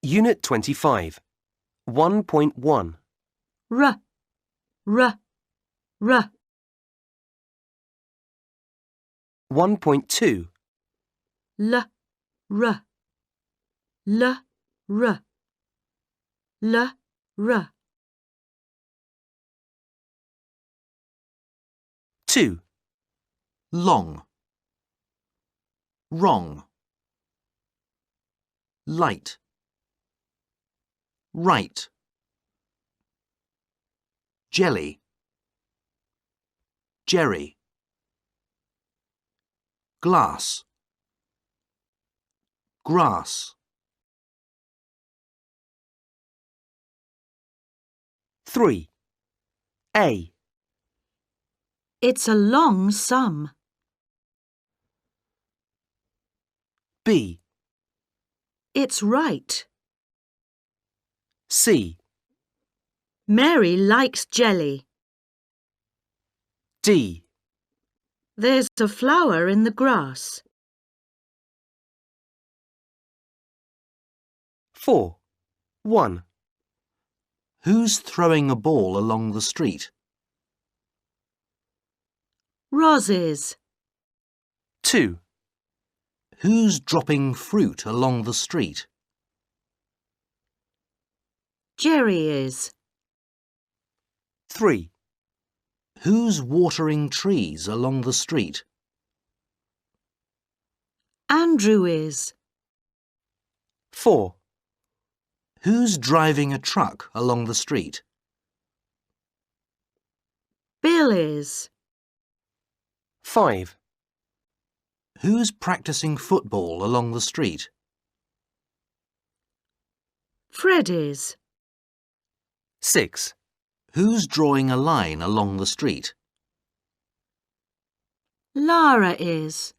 Unit 25, 1.1. R, r, r. 1.2, L, r, l, r, l, r. 2, long, wrong, light, right, jelly, jerry, glass, grass. 3. A, It's a long sum. B, It's right. C, Mary likes jelly. D. There's a flower in the grass. 4. 1. Who's throwing a ball along the street? Roz is. 2. Who's dropping fruit along the street? Jerry is. 3. Who's watering trees along the street? Andrew is. 4. Who's driving a truck along the street? Bill is. 5. Who's practicing football along the street? Fred is. 6. Who's drawing a line along the street? Lara is.